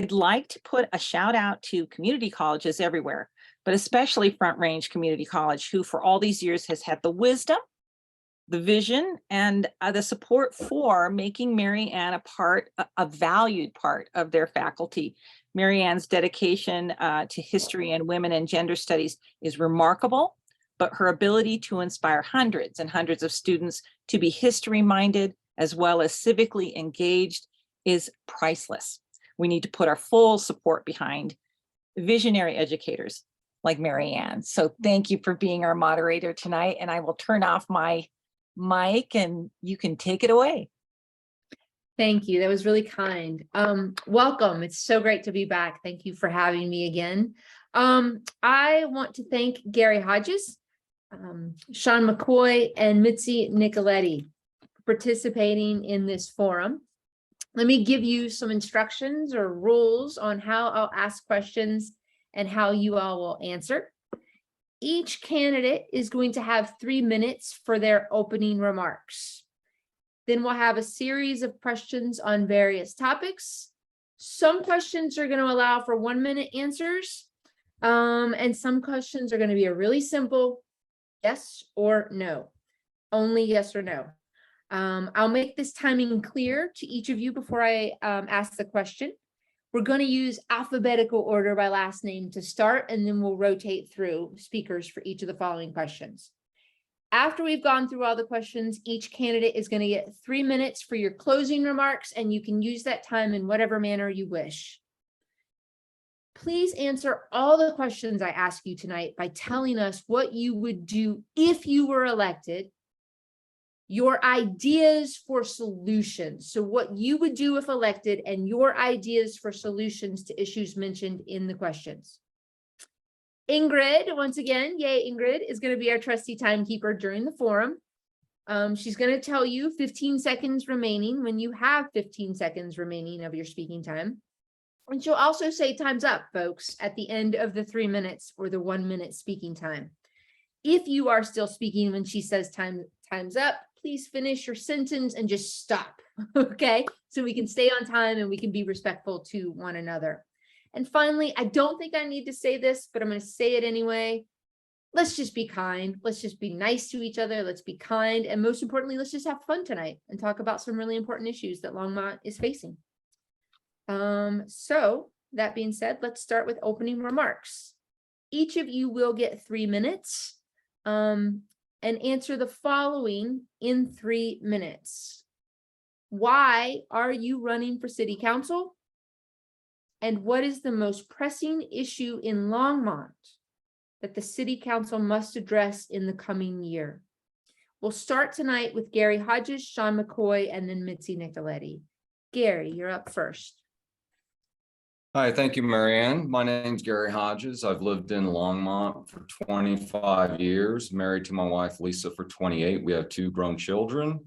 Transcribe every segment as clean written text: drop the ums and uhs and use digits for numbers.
I'd like to put a shout out to community colleges everywhere, but especially Front Range Community College, who for all these years has had the wisdom, the vision, and the support for making Mary Ann a valued part of their faculty. Mary Ann's dedication to history and women and gender studies is remarkable, but her ability to inspire hundreds and hundreds of students to be history-minded as well as civically engaged is priceless. We need to put our full support behind visionary educators like Mary Ann. So thank you for being our moderator tonight, and I will turn off my mic and you can take it away. Thank you. That was really kind. Welcome. It's so great to be back. Thank you for having me again. I want to thank Gary Hodges, Sean McCoy, and Mitzi Nicoletti for participating in this forum. Let me give you some instructions or rules on how I'll ask questions and how you all will answer. Each candidate is going to have 3 minutes for their opening remarks. Then we'll have a series of questions on various topics. Some questions are going to allow for 1 minute answers. And some questions are going to be a really simple yes or no, only yes or no. I'll make this timing clear to each of you before I ask the question. We're going to use alphabetical order by last name to start, and then we'll rotate through speakers for each of the following questions. After we've gone through all the questions, each candidate is going to get 3 minutes for your closing remarks, and you can use that time in whatever manner you wish. Please answer all the questions I ask you tonight by telling us what you would do if you were elected, your ideas for solutions. So what you would do if elected and your ideas for solutions to issues mentioned in the questions. Ingrid, once again, yay, Ingrid is going to be our trusty timekeeper during the forum. She's going to tell you 15 seconds remaining when you have 15 seconds remaining of your speaking time. And she'll also say time's up, folks, at the end of the 3 minutes or the 1 minute speaking time. If you are still speaking when she says time's up, please finish your sentence and just stop, okay? So we can stay on time and we can be respectful to one another. And finally, I don't think I need to say this, but I'm going to say it anyway. Let's just be kind. Let's just be nice to each other. Let's be kind. And most importantly, let's just have fun tonight and talk about some really important issues that Longmont is facing. So that being said, let's start with opening remarks. Each of you will get 3 minutes and answer the following in 3 minutes. Why are you running for city council? And what is the most pressing issue in Longmont that the city council must address in the coming year? We'll start tonight with Gary Hodges, Sean McCoy, and then Mitzi Nicoletti. Gary, you're up first. Hi, thank you, Marianne. My name's Gary Hodges. I've lived in Longmont for 25 years, married to my wife, Lisa, for 28. We have 2 grown children.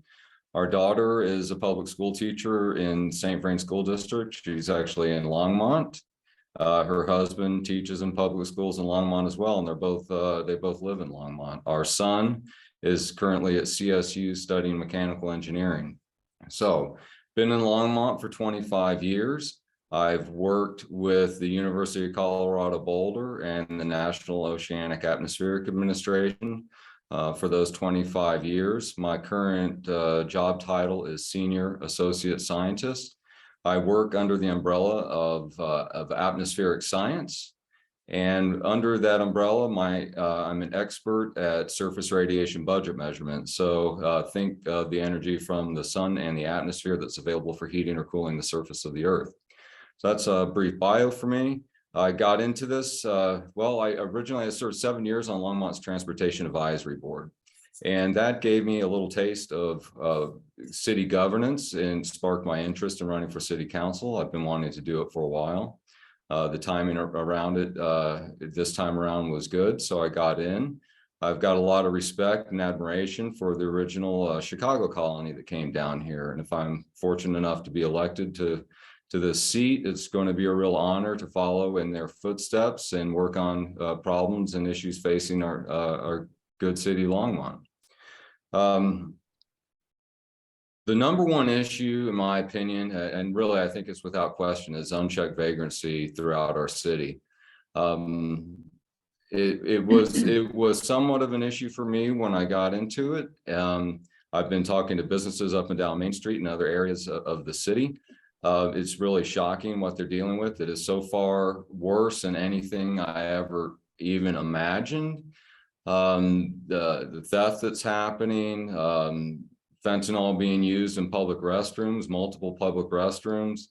Our daughter is a public school teacher in St. Vrain School District. She's actually in Longmont. Her husband teaches in public schools in Longmont as well, and they both live in Longmont. Our son is currently at CSU studying mechanical engineering. So, been in Longmont for 25 years. I've worked with the University of Colorado Boulder and the National Oceanic Atmospheric Administration for those 25 years. My current job title is Senior Associate Scientist. I work under the umbrella of atmospheric science. And under that umbrella, I'm an expert at surface radiation budget measurement. So think of the energy from the sun and the atmosphere that's available for heating or cooling the surface of the earth. So that's a brief bio for me. I got into this, well, I originally served 7 years on Longmont's Transportation Advisory Board. And that gave me a little taste of city governance and sparked my interest in running for city council. I've been wanting to do it for a while. The timing around it this time around was good, so I got in. I've got a lot of respect and admiration for the original Chicago colony that came down here. And if I'm fortunate enough to be elected to this seat, it's going to be a real honor to follow in their footsteps and work on problems and issues facing our good city Longmont. The number one issue, in my opinion, and really I think it's without question, is unchecked vagrancy throughout our city. It was somewhat of an issue for me when I got into it. I've been talking to businesses up and down Main Street and other areas of the city. It's really shocking what they're dealing with. It is so far worse than anything I ever even imagined. The theft that's happening, fentanyl being used in public restrooms, multiple public restrooms.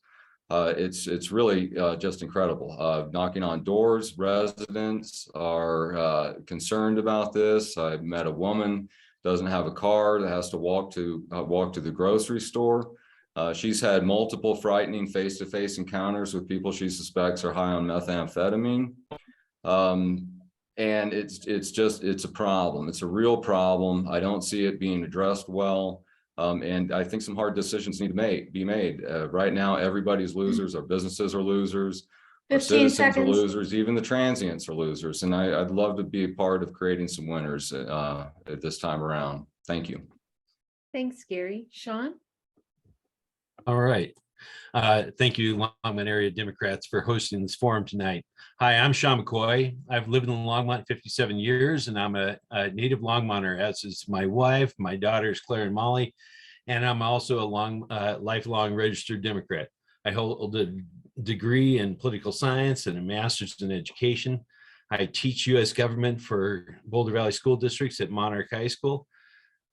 It's really just incredible. Knocking on doors, residents are concerned about this. I met a woman doesn't have a car that has to walk to the grocery store. She's had multiple frightening face-to-face encounters with people she suspects are high on methamphetamine. And it's a problem. It's a real problem. I don't see it being addressed well. And I think some hard decisions need to be made. Right now, everybody's losers. Our businesses are losers. Our 15 citizens are seconds. losers. Even the transients are losers. And I'd love to be a part of creating some winners at this time around. Thank you. Thanks, Gary. Sean? All right. Thank you, Longmont area Democrats, for hosting this forum tonight. Hi, I'm Sean McCoy. I've lived in Longmont 57 years, and I'm a native Longmonter, as is my wife, my daughters, Claire and Molly, and I'm also a lifelong registered Democrat. I hold a degree in political science and a master's in education. I teach U.S. government for Boulder Valley School Districts at Monarch High School.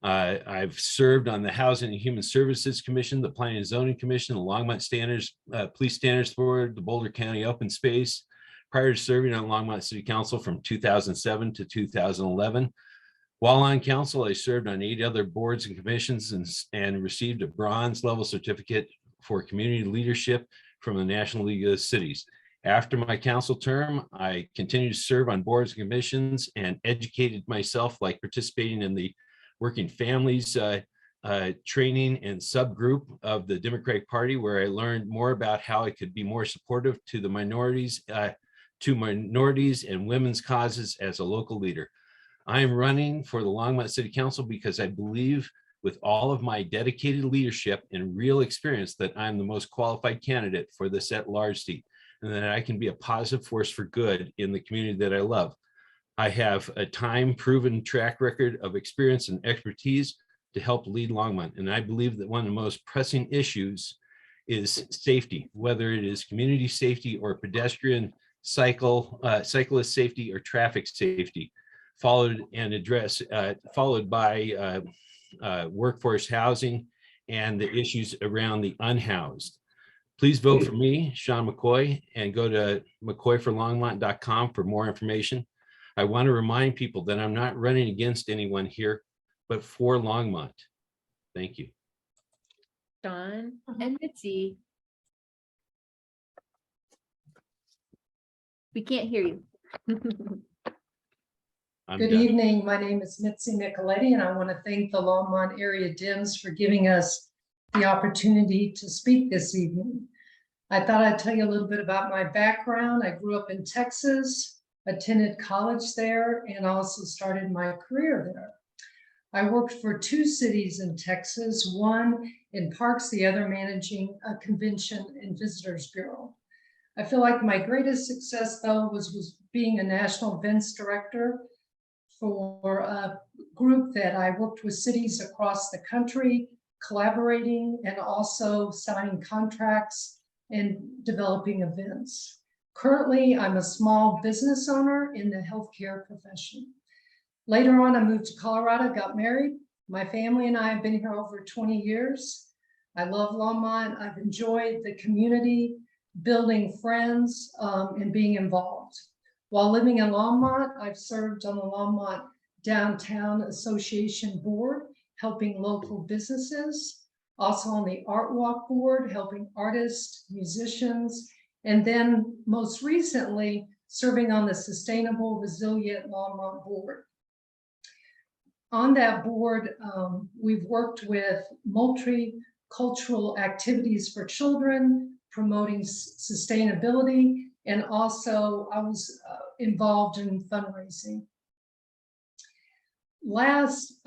I've served on the Housing and Human Services Commission, the Planning and Zoning Commission, the Longmont Standards, Police Standards Board, the Boulder County Open Space, prior to serving on Longmont City Council from 2007 to 2011. While on council, I served on 8 other boards and commissions and received a bronze level certificate for community leadership from the National League of Cities. After my council term, I continued to serve on boards and commissions and educated myself, like participating in the Working Families training and subgroup of the Democratic Party, where I learned more about how I could be more supportive to the minorities and women's causes as a local leader. I am running for the Longmont City Council because I believe, with all of my dedicated leadership and real experience, that I'm the most qualified candidate for this at-large seat, and that I can be a positive force for good in the community that I love. I have a time-proven track record of experience and expertise to help lead Longmont, and I believe that one of the most pressing issues is safety, whether it is community safety or pedestrian, cyclist safety or traffic safety, followed by workforce housing and the issues around the unhoused. Please vote for me, Sean McCoy, and go to mccoyforlongmont.com for more information. I want to remind people that I'm not running against anyone here, but for Longmont. Thank you. Sean and Mitzi. We can't hear you. Good evening. My name is Mitzi Nicoletti, and I want to thank the Longmont area Dems for giving us the opportunity to speak this evening. I thought I'd tell you a little bit about my background. I grew up in Texas, attended college there, and also started my career there. I worked for 2 cities in Texas, one in parks, the other managing a convention and visitors bureau. I feel like my greatest success, though, was being a national events director for a group that I worked with cities across the country, collaborating and also signing contracts and developing events. Currently, I'm a small business owner in the healthcare profession. Later on, I moved to Colorado, got married. My family and I have been here over 20 years. I love Longmont. I've enjoyed the community, building friends, and being involved. While living in Longmont, I've served on the Longmont Downtown Association Board, helping local businesses, also on the Art Walk Board, helping artists, musicians, and then most recently, serving on the Sustainable Resilient Longmont Board. On that board, we've worked with multicultural activities for children, promoting sustainability, and also I was involved in fundraising. Last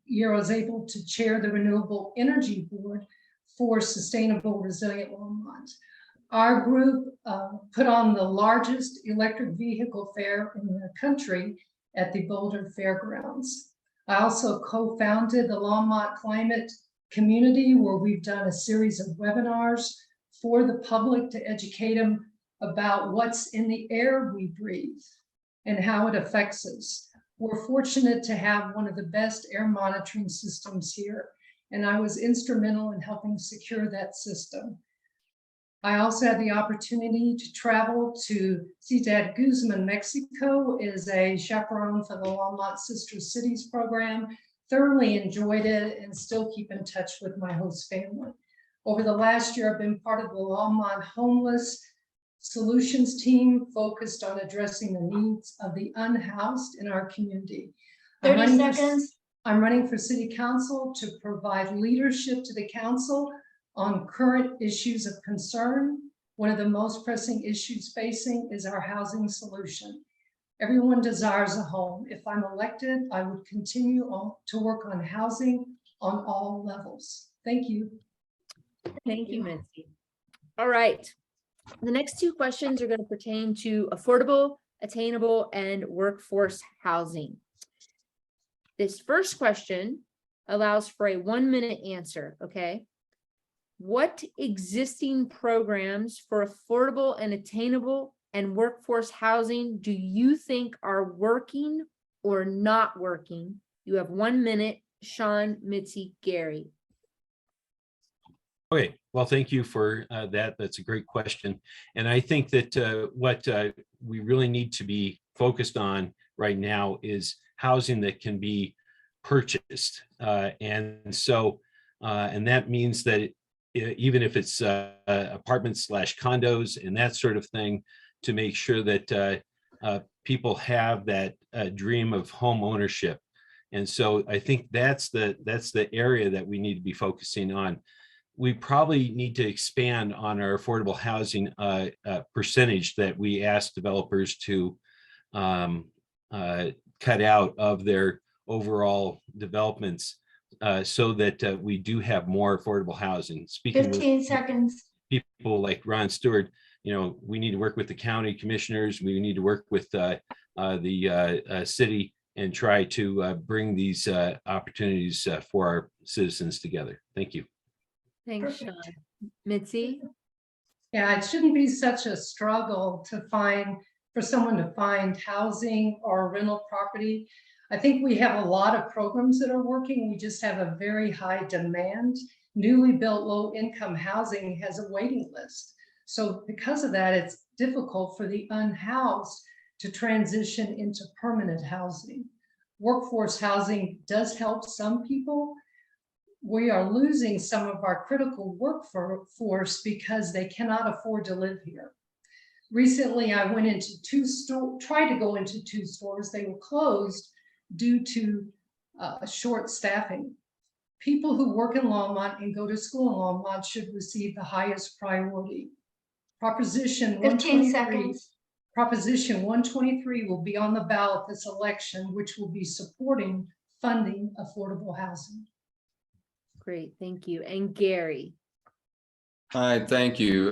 year, I was able to chair the Renewable Energy Board for Sustainable Resilient Longmont. Our group put on the largest electric vehicle fair in the country at the Boulder Fairgrounds. I also co-founded the Longmont Climate Community, where we've done a series of webinars for the public to educate them about what's in the air we breathe and how it affects us. We're fortunate to have one of the best air monitoring systems here, and I was instrumental in helping secure that system. I also had the opportunity to travel to Ciudad Guzman, Mexico, as a chaperone for the Longmont Sister Cities program. Thoroughly enjoyed it and still keep in touch with my host family. Over the last year, I've been part of the Longmont Homeless Solutions team focused on addressing the needs of the unhoused in our community. 30 seconds. I'm running for city council to provide leadership to the council on current issues of concern. One of the most pressing issues facing is our housing solution. Everyone desires a home. If I'm elected, I would continue to work on housing on all levels. Thank you. Thank you, Mitzi. All right. The next two questions are going to pertain to affordable, attainable, and workforce housing. This first question allows for a 1-minute answer, okay? What existing programs for affordable and attainable and workforce housing do you think are working or not working? You have 1 minute. Sean, Mitzi, Gary. Okay, well, thank you for that. That's a great question. And I think that what we really need to be focused on right now is housing that can be purchased. And that means that even if it's apartments / condos and that sort of thing, to make sure that people have that dream of home ownership. And so I think that's the area that we need to be focusing on. We probably need to expand on our affordable housing percentage that we ask developers to cut out of their overall developments so that we do have more affordable housing. Speaking 15 seconds. People like Ron Stewart, you know, we need to work with the county commissioners. We need to work with the city and try to bring these opportunities for our citizens together. Thank you. Thanks, Sean. Mitzi? Yeah, it shouldn't be such a struggle for someone to find housing or rental property. I think we have a lot of programs that are working. We just have a very high demand. Newly built low-income housing has a waiting list. So because of that, it's difficult for the unhoused to transition into permanent housing. Workforce housing does help some people. We are losing some of our critical workforce because they cannot afford to live here. Recently, I went into tried to go into 2 stores. They were closed due to short staffing. People who work in Longmont and go to school in Longmont should receive the highest priority. Proposition 15 seconds. Proposition 123 will be on the ballot this election, which will be supporting funding affordable housing. Great, thank you. And Gary? Hi, thank you.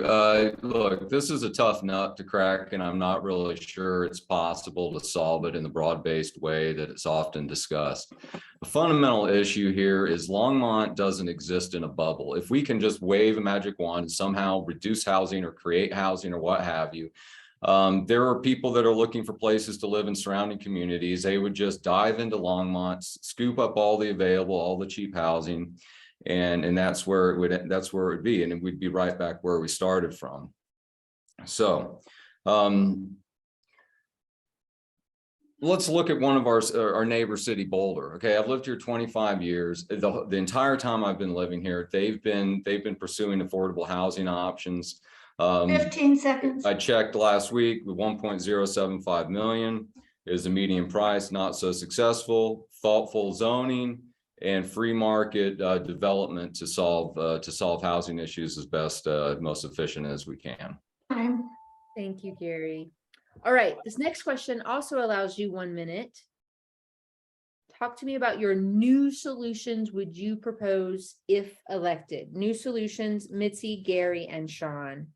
Look, this is a tough nut to crack, and I'm not really sure it's possible to solve it in the broad-based way that it's often discussed. The fundamental issue here is Longmont doesn't exist in a bubble. If we can just wave a magic wand and somehow reduce housing or create housing or what have you, there are people that are looking for places to live in surrounding communities. They would just dive into Longmont, scoop up all the available, all the cheap housing, and that's where it would be, and we'd be right back where we started from. So let's look at one of our neighbor city, Boulder. Okay, I've lived here 25 years. The entire time I've been living here, they've been pursuing affordable housing options. 15 seconds. I checked last week with 1.075 million is the median price. Not so successful. Thoughtful zoning and free market development to solve housing issues as best, most efficient as we can. Time. Thank you, Gary. All right, this next question also allows you 1 minute. talk to me about your new solutions would you propose if elected? New solutions, Mitzi, Gary, and Sean.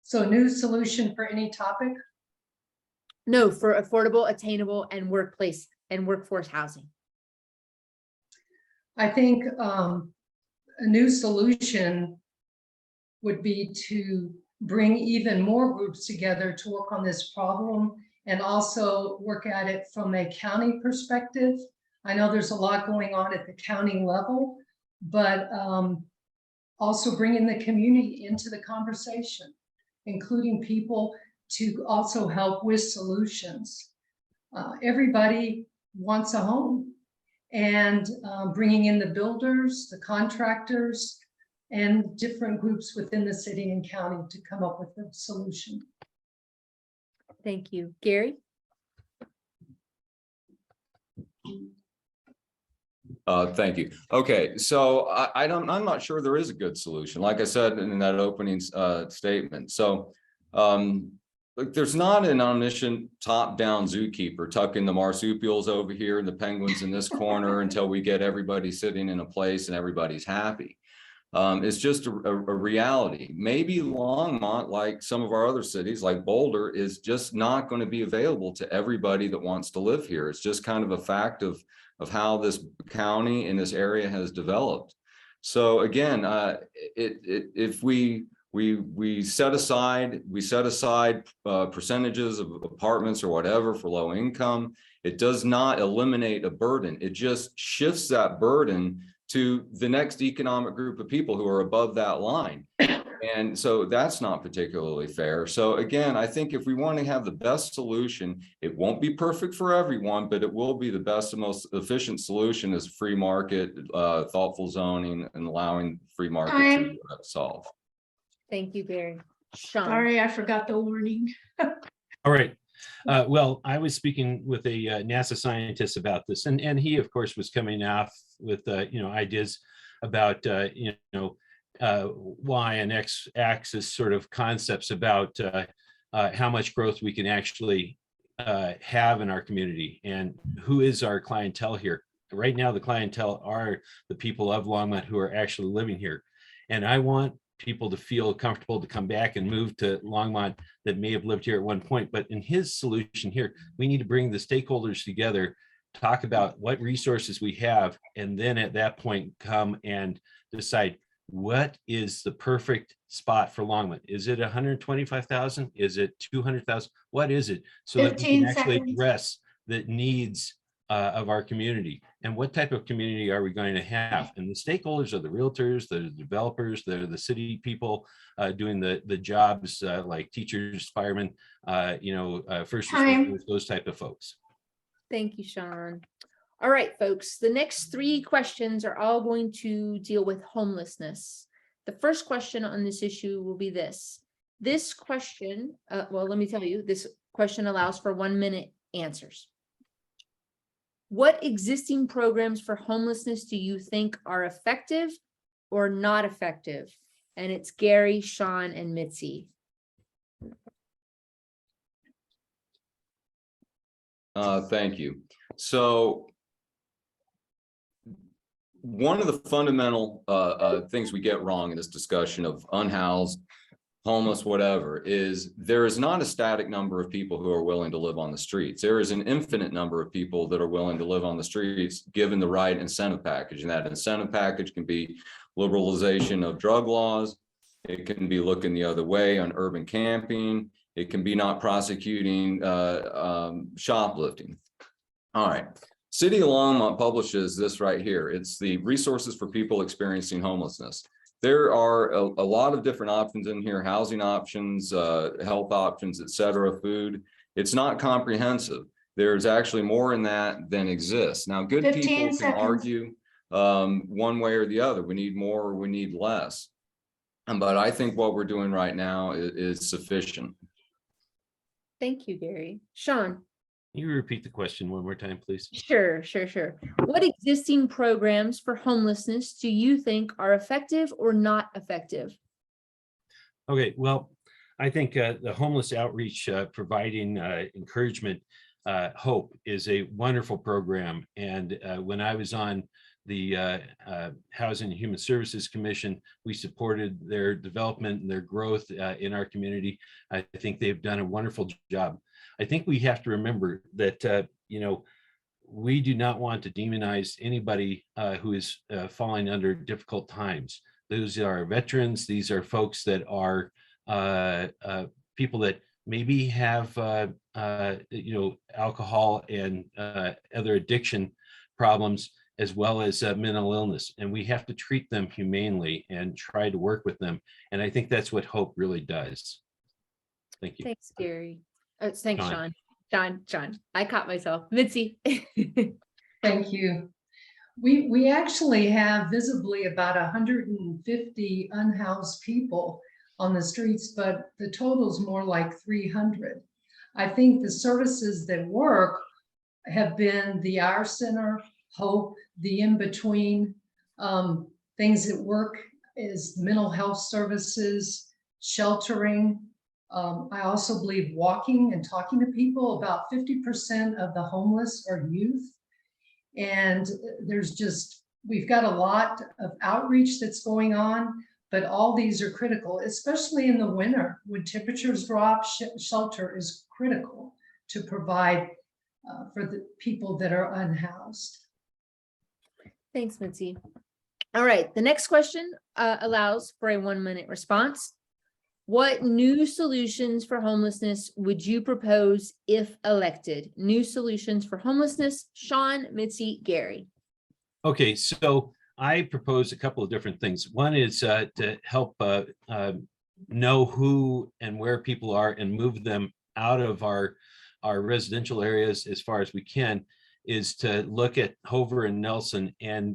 So new solution for any topic? No, for affordable, attainable, and workplace and workforce housing. I think a new solution would be to bring even more groups together to work on this problem and also work at it from a county perspective. I know there's a lot going on at the county level, but also bringing the community into the conversation, including people to also help with solutions. Everybody wants a home, and bringing in the builders, the contractors, and different groups within the city and county to come up with a solution. Thank you. Gary? Thank you. Okay, so I'm not sure there is a good solution. Like I said in that opening statement. So look, there's not an omniscient top-down zookeeper tucking the marsupials over here and the penguins in this corner until we get everybody sitting in a place and everybody's happy. It's just a reality. Maybe Longmont, like some of our other cities, like Boulder, is just not going to be available to everybody that wants to live here. It's just kind of a fact of how this county in this area has developed. So again, if we set aside percentages of apartments or whatever for low income, it does not eliminate a burden. It just shifts that burden to the next economic group of people who are above that line. And so that's not particularly fair. So again, I think if we want to have the best solution, it won't be perfect for everyone, but it will be the best and most efficient solution is free market, thoughtful zoning, and allowing free market to solve. Thank you, Gary. Sean? Sorry, I forgot the warning. All right. Well, I was speaking with a NASA scientist about this, and he, of course, was coming off with ideas about Y and X axis sort of concepts about how much growth we can actually have in our community and who is our clientele here. Right now, the clientele are the people of Longmont who are actually living here, and I want people to feel comfortable to come back and move to Longmont that may have lived here at one point. But in his solution here, we need to bring the stakeholders together, talk about what resources we have, and then at that point come and decide what is the perfect spot for Longmont. Is it 125,000? Is it 200,000? What is it? So that we can actually address the needs of our community, and what type of community are we going to have? And the stakeholders are the realtors, the developers, the city people doing the jobs like teachers, firemen, first responders, those type of folks. Thank you, Sean. All right, folks, the next 3 questions are all going to deal with homelessness. The first question on this issue will be this. This question, well, let me tell you, this question allows for 1-minute answers. What existing programs for homelessness do you think are effective or not effective? And it's Gary, Sean, and Mitzi. Thank you. So one of the fundamental things we get wrong in this discussion of unhoused, homeless, whatever, is there is not a static number of people who are willing to live on the streets. There is an infinite number of people that are willing to live on the streets given the right incentive package. And that incentive package can be liberalization of drug laws. It can be looking the other way on urban camping. It can be not prosecuting shoplifting. All right. City of Longmont publishes this right here. It's the resources for people experiencing homelessness. There are a lot of different options in here, housing options, health options, et cetera, food. It's not comprehensive. There's actually more in that than exists. Now, good people can argue one way or the other. We need more or we need less. But I think what we're doing right now is sufficient. Thank you, Gary. Sean? Can you repeat the question one more time, please? Sure. What existing programs for homelessness do you think are effective or not effective? Okay, well, I think the homeless outreach providing encouragement Hope is a wonderful program. And when I was on the Housing and Human Services Commission, we supported their development and their growth in our community. I think they've done a wonderful job. I think we have to remember that, we do not want to demonize anybody who is falling under difficult times. Those are veterans. These are folks that are people that maybe have alcohol and other addiction problems, as well as mental illness, and we have to treat them humanely and try to work with them. And I think that's what Hope really does. Thank you. Thanks, Gary. Thanks, Sean. Sean. I caught myself. Mitzi. Thank you. We actually have visibly about 150 unhoused people on the streets, but the total's more like 300. I think the services that work have been the Our Center, Hope, the in-between. Things that work is mental health services, sheltering. I also believe walking and talking to people. About 50% of the homeless are youth. And we've got a lot of outreach that's going on, but all these are critical, especially in the winter when temperatures drop. Shelter is critical to provide for the people that are unhoused. Thanks, Mitzi. All right, the next question allows for a 1-minute response. What new solutions for homelessness would you propose if elected? New solutions for homelessness, Sean, Mitzi, Gary. Okay, so I propose a couple of different things. One is to help know who and where people are and move them out of our residential areas as far as we can, is to look at Hover and Nelson and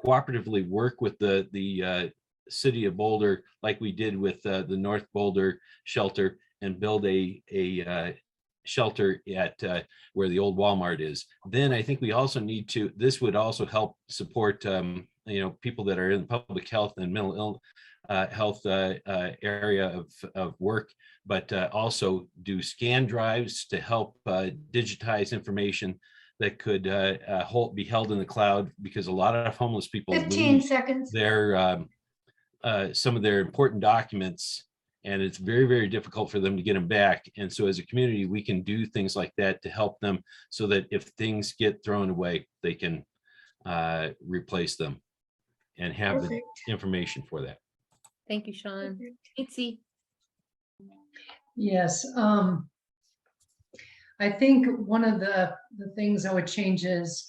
cooperatively work with the city of Boulder, like we did with the North Boulder shelter, and build a shelter at where the old Walmart is. Then I think we also need to, this would also help support people that are in public health and mental health area of work, but also do scan drives to help digitize information that could be held in the cloud, because a lot of homeless people 15 lose seconds. their some of their important documents, and it's very, very difficult for them to get them back. And so as a community, we can do things like that to help them, so that if things get thrown away, they can replace them and have Perfect. the information for that. Thank you, Sean. Mitzi. Yes, I think one of the things I would change is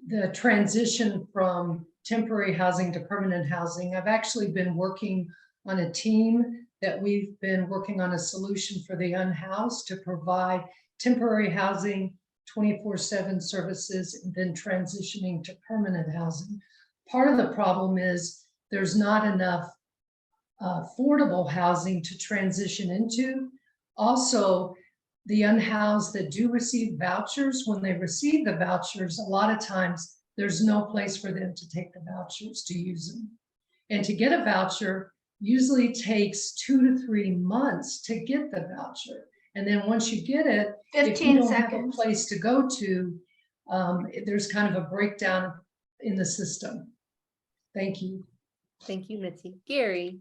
the transition from temporary housing to permanent housing. I've actually been working on a team that we've been working on a solution for the unhoused to provide temporary housing, 24/7 services, and then transitioning to permanent housing. Part of the problem is there's not enough affordable housing to transition into. Also, the unhoused that do receive vouchers, when they receive the vouchers, a lot of times there's no place for them to take the vouchers to use them. And to get a voucher usually takes 2 to 3 months to get the voucher. And then once you get it, if you 15 don't have a seconds. place to go to, there's kind of a breakdown in the system. Thank you. Thank you, Mitzi. Gary.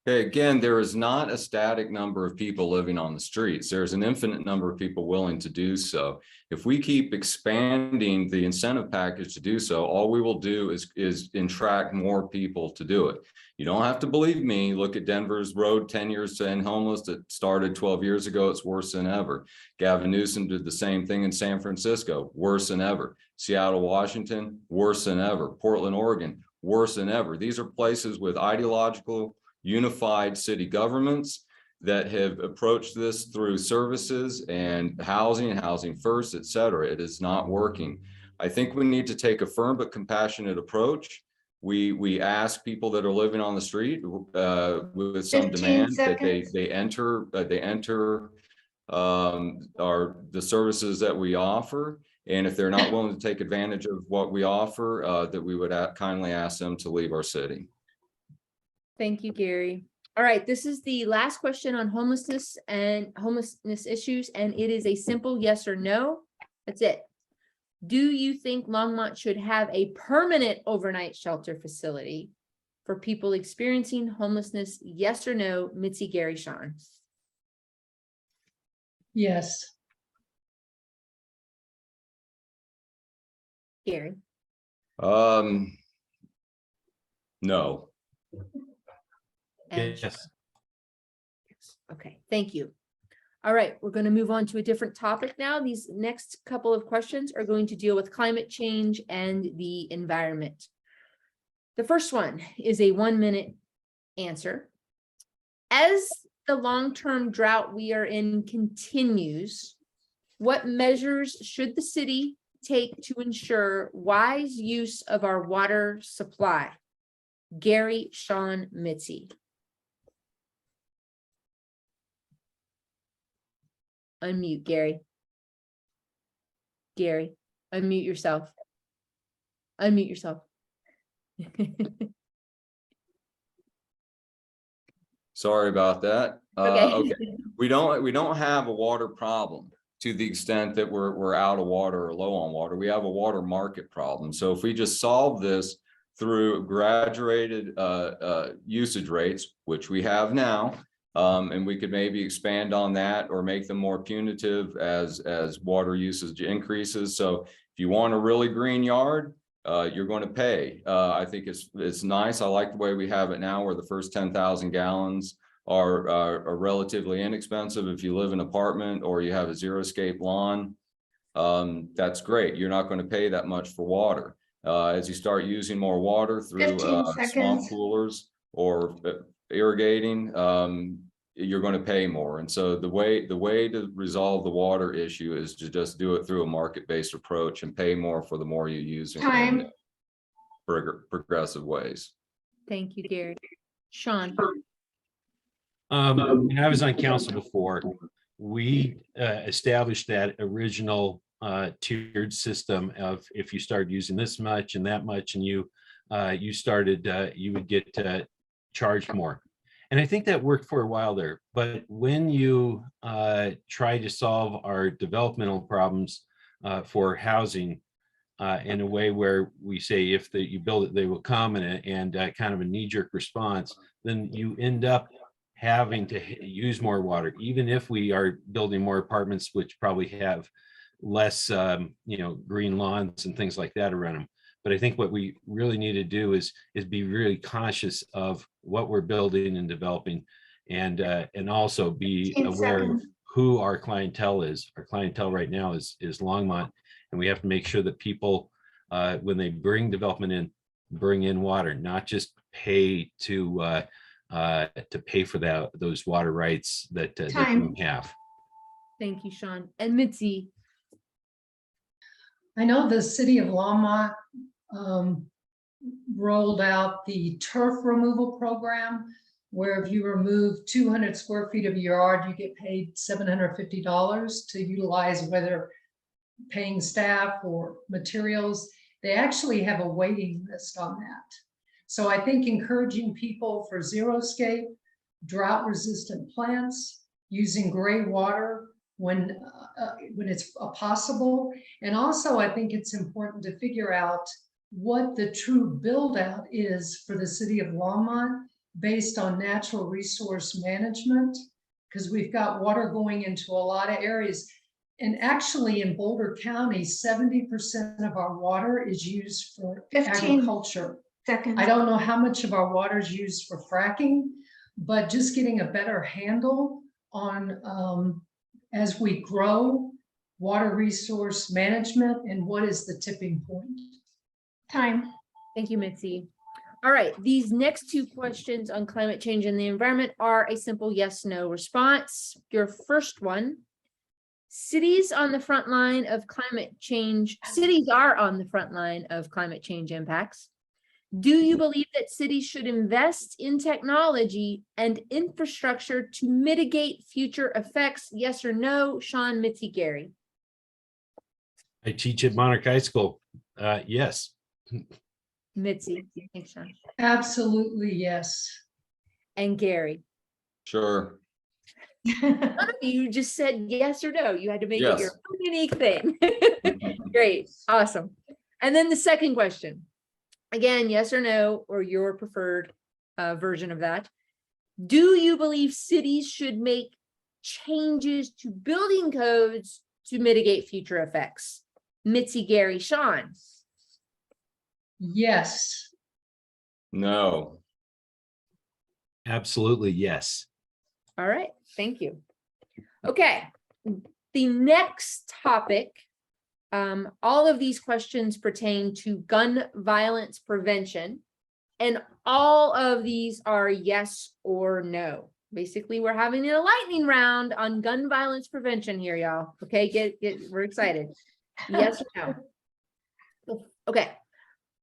Okay, again, there is not a static number of people living on the streets. There's an infinite number of people willing to do so. If we keep expanding the incentive package to do so, all we will do is attract more people to do it. You don't have to believe me. Look at Denver's road 10 years to end homeless. It started 12 years ago. It's worse than ever. Gavin Newsom did the same thing in San Francisco, worse than ever. Seattle, Washington, worse than ever. Portland, Oregon, worse than ever. These are places with ideological unified city governments that have approached this through services and housing first, et cetera. It is not working. I think we need to take a firm but compassionate approach. We ask people that are living on the street with some 15 demand that seconds. they enter the services that we offer. And if they're not willing to take advantage of what we offer, that we would kindly ask them to leave our city. Thank you, Gary. All right, this is the last question on homelessness issues, and it is a simple yes or no. That's it. Do you think Longmont should have a permanent overnight shelter facility for people experiencing homelessness? Yes or no, Mitzi, Gary, Sean? Yes. Gary? No. And Yes. okay, thank you. All right, we're going to move on to a different topic now. These next couple of questions are going to deal with climate change and the environment. The first one is a 1-minute answer. As the long-term drought we are in continues, what measures should the city take to ensure wise use of our water supply? Gary, Sean, Mitzi. Unmute, Gary. Gary, unmute yourself. Unmute yourself. Sorry about that. Okay. Okay. We don't have a water problem to the extent that we're out of water or low on water. We have a water market problem. So if we just solve this through graduated usage rates, which we have now, and we could maybe expand on that or make them more punitive as water usage increases. So if you want a really green yard, you're going to pay. I think it's nice. I like the way we have it now, where the first 10,000 gallons are relatively inexpensive. If you live in an apartment or you have a zero-scape lawn, that's great. You're not going to pay that much for water. As you start using more water through 15 swamp seconds. coolers or irrigating, you're going to pay more. And so the way to resolve the water issue is to just do it through a market-based approach and pay more for the more you use Time. in progressive ways. Thank you, Gary. Sean? When I was on council before, we established that original tiered system of if you start using this much and that much, and you started, you would get charged more. And I think that worked for a while there. But when you try to solve our developmental problems for housing in a way where we say if you build it, they will come, and kind of a knee-jerk response, then you end up having to use more water, even if we are building more apartments, which probably have less, green lawns and things like that around them. But I think what we really need to do is be really conscious of what we're building and developing, and also be 15 aware of seconds. who our clientele is. Our clientele right now is Longmont, and we have to make sure that people, when they bring development in, bring in water, not just pay to pay for those water rights that they Time. have. Thank you, Sean. And Mitzi? I know the city of Longmont rolled out the turf removal program, where if you remove 200 square feet of your yard, you get paid $750 to utilize, whether paying staff or materials. They actually have a waiting list on that. So I think encouraging people for xeriscape, drought resistant plants, using gray water when it's possible. And also I think it's important to figure out what the true build out is for the city of Longmont based on natural resource management, because we've got water going into a lot of areas. And actually in Boulder County, 70% of our water is used for 15 agriculture. Seconds. I don't know how much of our water is used for fracking, but just getting a better handle on as we grow water resource management and what is the tipping point. Time. Thank you, Mitzi. All right, these next two questions on climate change and the environment are a simple yes/no response. Your first one: cities on the front line of climate change. Cities are on the front line of climate change impacts. Do you believe that cities should invest in technology and infrastructure to mitigate future effects? Yes or no? Sean, Mitzi, Gary. I teach at Monarch High School. Yes. Mitzi. Thanks, Sean. Absolutely, yes. and Gary. Sure. None of you just said yes or no. You had to make it your Yes. own unique thing. Great, awesome. And then the second question, again, yes or no, or your preferred version of that. Do you believe cities should make changes to building codes to mitigate future effects? Mitzi, Gary, Sean. Yes. No. Absolutely, yes. All right, thank you. Okay, the next topic, all of these questions pertain to gun violence prevention, and all of these are yes or no. Basically, we're having a lightning round on gun violence prevention here, y'all. Okay, we're excited. Yes or no? Okay.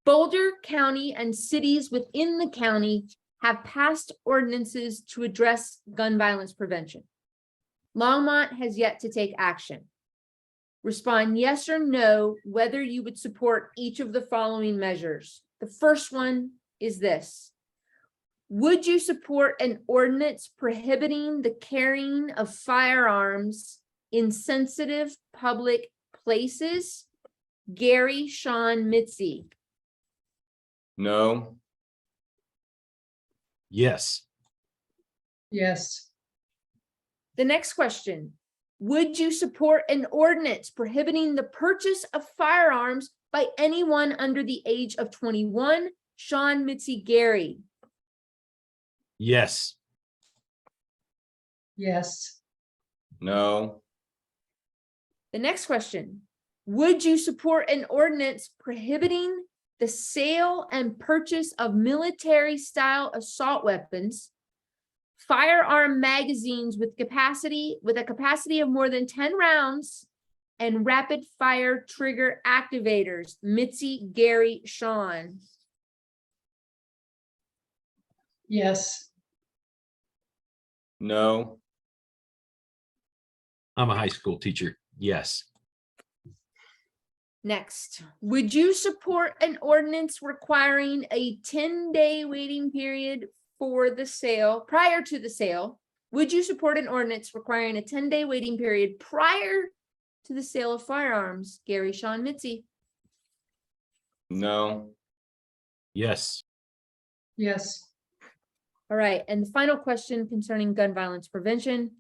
Boulder County and cities within the county have passed ordinances to address gun violence prevention. Longmont has yet to take action. Respond yes or no whether you would support each of the following measures. The first one is this. Would you support an ordinance prohibiting the carrying of firearms in sensitive public places? Gary, Sean, Mitzi. No. Yes. Yes. The next question, would you support an ordinance prohibiting the purchase of firearms by anyone under the age of 21? Sean, Mitzi, Gary. Yes. Yes. No. The next question, would you support an ordinance prohibiting the sale and purchase of military-style assault weapons, firearm magazines with a capacity of more than 10 rounds, and rapid fire trigger activators? Mitzi, Gary, Sean. Yes. No. I'm a high school teacher. Yes. Next, would you support an ordinance requiring a 10-day waiting period for the sale, prior to the sale? Would you support an ordinance requiring a 10-day waiting period prior to the sale of firearms? Gary, Sean, Mitzi. No. Yes. Yes. All right, and the final question concerning gun violence prevention.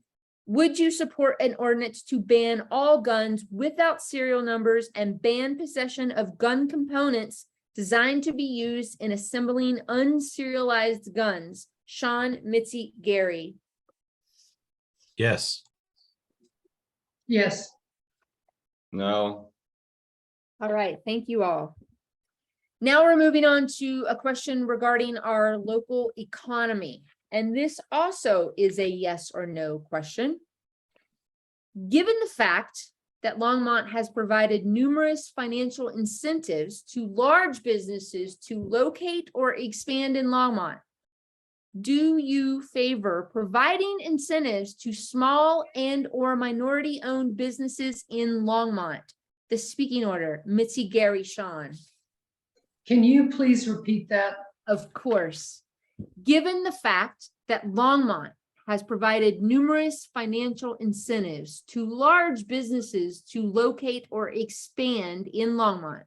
Would you support an ordinance to ban all guns without serial numbers and ban possession of gun components designed to be used in assembling unserialized guns? Sean, Mitzi, Gary. Yes. Yes. No. All right, thank you all. Now we're moving on to a question regarding our local economy. And this also is a yes or no question. Given the fact that Longmont has provided numerous financial incentives to large businesses to locate or expand in Longmont, do you favor providing incentives to small and or minority-owned businesses in Longmont? The speaking order, Mitzi, Gary, Sean. Can you please repeat that? Of course. Given the fact that Longmont has provided numerous financial incentives to large businesses to locate or expand in Longmont,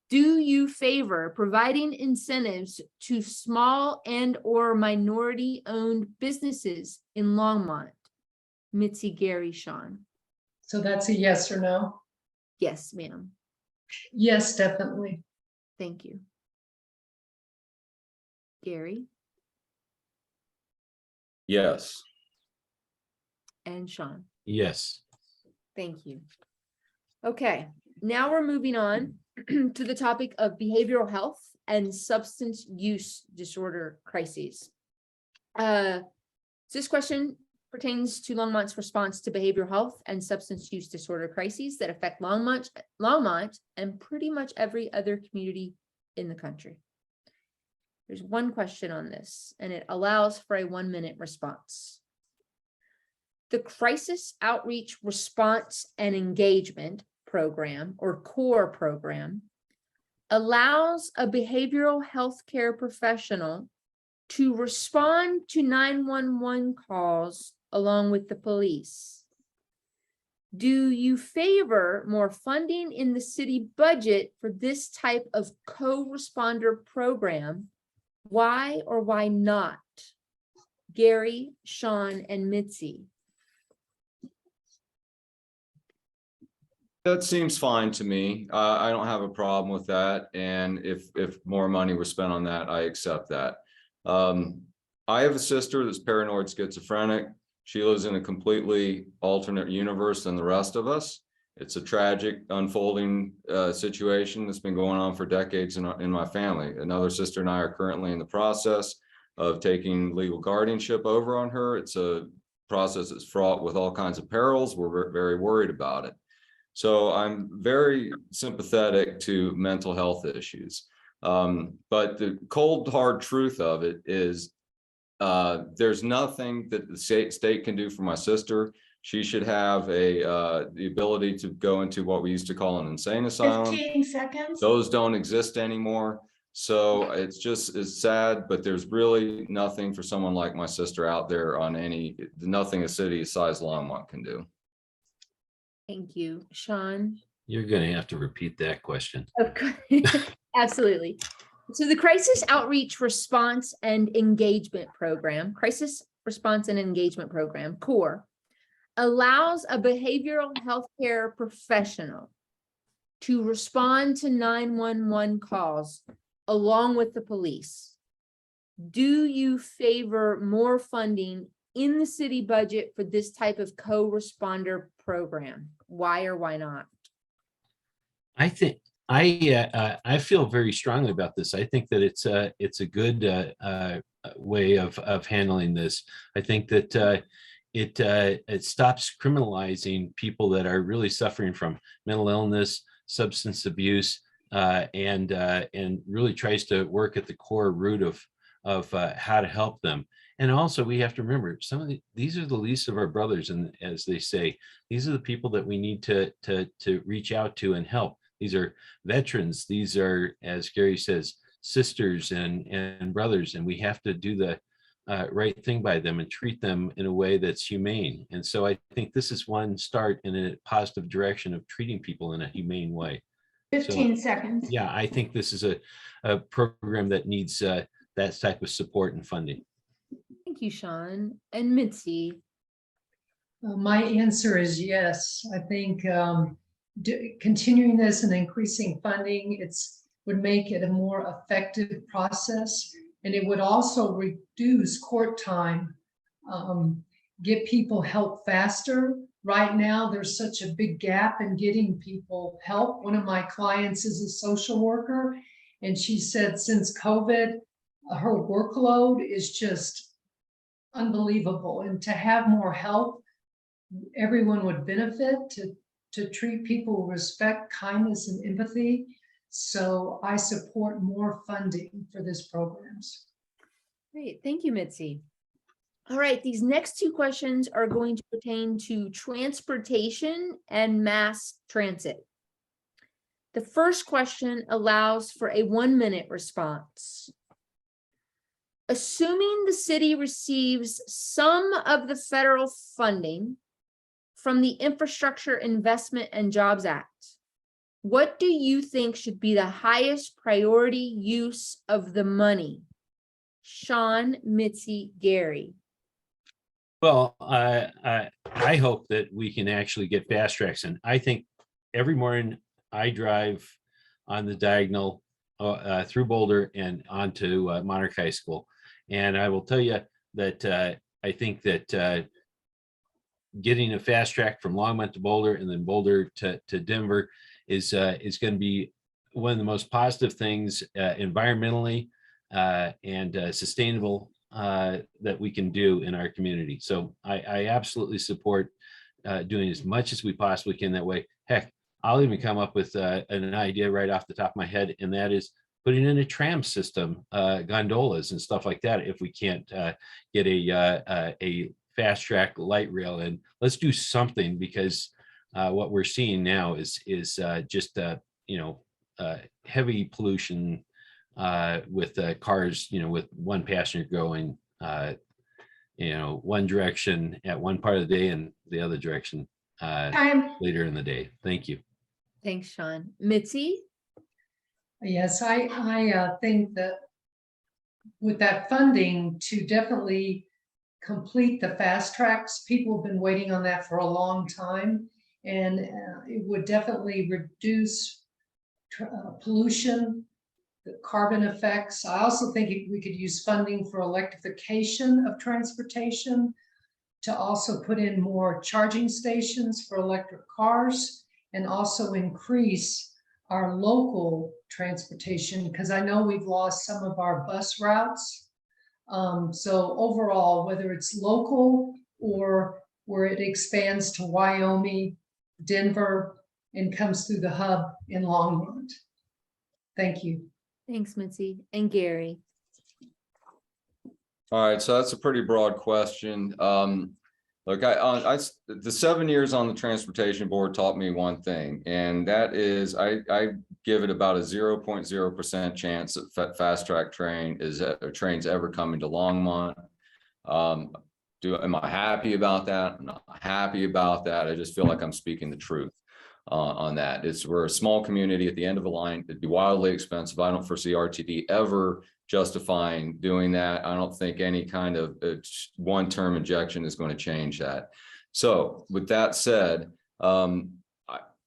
do you favor providing incentives to small and or minority-owned businesses in Longmont? Mitzi, Gary, Sean. So that's a yes or no? Yes, ma'am. Yes, definitely. Thank you. Gary Yes. and Sean. Yes. Thank you. Okay, now we're moving on to the topic of behavioral health and substance use disorder crises. This question pertains to Longmont's response to behavioral health and substance use disorder crises that affect Longmont and pretty much every other community in the country. There's one question on this, and it allows for a 1-minute response. The Crisis Outreach Response and Engagement Program, or CORE program, allows a behavioral health care professional to respond to 911 calls along with the police. Do you favor more funding in the city budget for this type of co-responder program? Why or why not? Gary, Sean, and Mitzi. That seems fine to me. I don't have a problem with that. And if more money was spent on that, I accept that. I have a sister that's paranoid schizophrenic. She lives in a completely alternate universe than the rest of us. It's a tragic unfolding situation that's been going on for decades in my family. Another sister and I are currently in the process of taking legal guardianship over on her. It's a process that's fraught with all kinds of perils. We're very worried about it. So I'm very sympathetic to mental health issues. But the cold, hard truth of it is there's nothing that the state can do for my sister. She should have the ability to go into what we used to call an insane asylum. 15 seconds. Those don't exist anymore. So it's sad, but there's really nothing for someone like my sister out there on nothing a city size Longmont can do. Thank you, Sean. You're going to have to repeat that question. Of course, absolutely. So the Crisis Outreach Response and Engagement Program, Crisis Response and Engagement Program, CORE, allows a behavioral health care professional to respond to 911 calls along with the police. Do you favor more funding in the city budget for this type of co-responder program? Why or why not? I think I feel very strongly about this. I think that it's a good way of handling this. I think that it stops criminalizing people that are really suffering from mental illness, substance abuse, and really tries to work at the core root of how to help them. And also, we have to remember these are the least of our brothers, and as they say, these are the people that we need to reach out to and help. These are veterans. These are, as Gary says, sisters and brothers, and we have to do the right thing by them and treat them in a way that's humane. And so I think this is one start in a positive direction of treating people in a humane way. 15 seconds. Yeah, I think this is a program that needs that type of support and funding. Thank you, Sean. And Mitzi. My answer is yes. I think continuing this and increasing funding, would make it a more effective process, and it would also reduce court time, get people help faster. Right now, there's such a big gap in getting people help. One of my clients is a social worker, and she said since COVID, her workload is just unbelievable. And to have more help, everyone would benefit to treat people with respect, kindness, and empathy. So I support more funding for this programs. Great, thank you, Mitzi. All right, these next two questions are going to pertain to transportation and mass transit. The first question allows for a 1-minute response. Assuming the city receives some of the federal funding from the Infrastructure Investment and Jobs Act, what do you think should be the highest priority use of the money? Sean, Mitzi, Gary. Well, I hope that we can actually get fast tracks. And I think every morning I drive on the diagonal through Boulder and onto Monarch High School. And I will tell you that I think that getting a fast track from Longmont to Boulder and then Boulder to Denver is going to be one of the most positive things environmentally and sustainable that we can do in our community. So I absolutely support doing as much as we possibly can that way. Heck, I'll even come up with an idea right off the top of my head, and that is putting in a tram system, gondolas and stuff like that. If we can't get a fast track light rail in, let's do something, because what we're seeing now is just heavy pollution with cars, with one passenger going, one direction at one part of the day and the other direction Time. later in the day. Thank you. Thanks, Sean. Mitzi? Yes, I think that with that funding to definitely complete the fast tracks, people have been waiting on that for a long time. And it would definitely reduce pollution, the carbon effects. I also think we could use funding for electrification of transportation, to also put in more charging stations for electric cars, and also increase our local transportation, because I know we've lost some of our bus routes. So overall, whether it's local or where it expands to Wyoming, Denver, and comes through the hub in Longmont. Thank you. Thanks, Mitzi. And Gary? All right, so that's a pretty broad question. Look, the 7 years on the transportation board taught me one thing, and that is I give it about a 0.0% chance that fast track trains ever coming to Longmont. Am I happy about that? I'm not happy about that. I just feel like I'm speaking the truth on that. We're a small community at the end of a line. It'd be wildly expensive. I don't foresee RTD ever justifying doing that. I don't think any kind of one-term injection is going to change that. So with that said,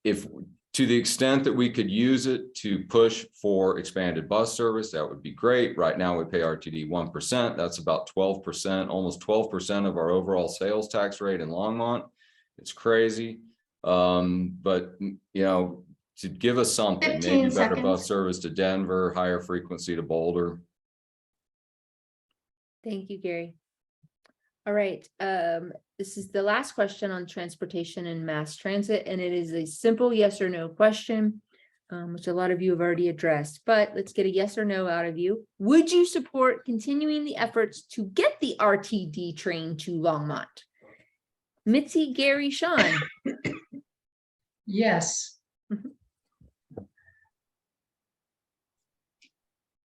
if to the extent that we could use it to push for expanded bus service, that would be great. Right now we pay RTD 1%. That's about 12%, almost 12% of our overall sales tax rate in Longmont. It's crazy. But to give us something, 15 maybe better seconds. bus service to Denver, higher frequency to Boulder. Thank you, Gary. All right, this is the last question on transportation and mass transit, and it is a simple yes or no question, which a lot of you have already addressed, but let's get a yes or no out of you. Would you support continuing the efforts to get the RTD train to Longmont? Mitzi, Gary, Sean? Yes.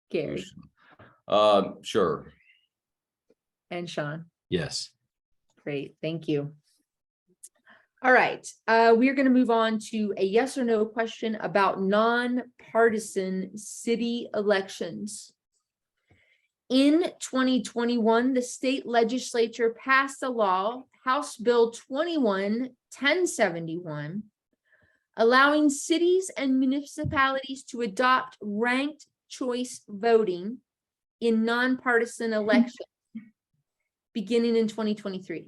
Gary Sure. and Sean? Yes. Great, thank you. All right, we're going to move on to a yes or no question about nonpartisan city elections. In 2021, the state legislature passed a law, House Bill 21-1071, allowing cities and municipalities to adopt ranked choice voting in nonpartisan elections beginning in 2023.